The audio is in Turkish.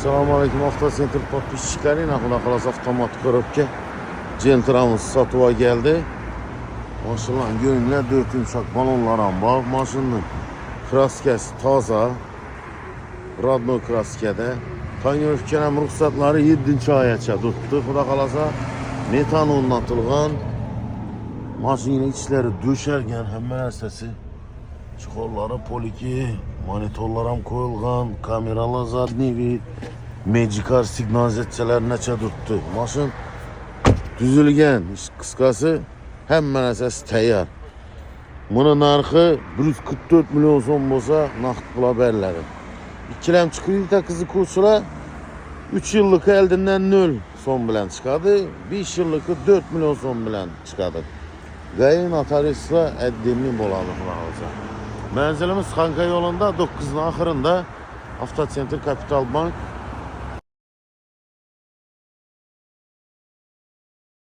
Selamünaleyküm Avtocenter подписчикleri. Nakula kalas avtomat korupke. Centramız satıva geldi. Maşallah gönüller 4 yumuşak balonlar var. Maşının kraskesi taza. Radno kraskede. Tanyo öfkenem ruhsatları 7. ayaça tuttu. Xuda kalasa metan onlatılgan. Maşının içleri döşergen hemen sesi. Çukurları poliki, monitorlaram koyulgan, kameralar zadni vid, Magicar signalizatsiyalar neçe tuttu. Maşın düzülgen, kıskası hemen əsas təyyar. Bunun narxı 144 milyon son bolsa naqd pula bərlərim. İkiləm çıxırdı kızı kursura 3 yıllık eldinden 0 son bilen çıkadı. 5 yıllık 4 milyon son bilen çıkadı. Gayın atarısla eddimli bolalı olacaq. Mənzilimiz Xanqa yolunda 9'un axırında Avtocenter Kapital Bank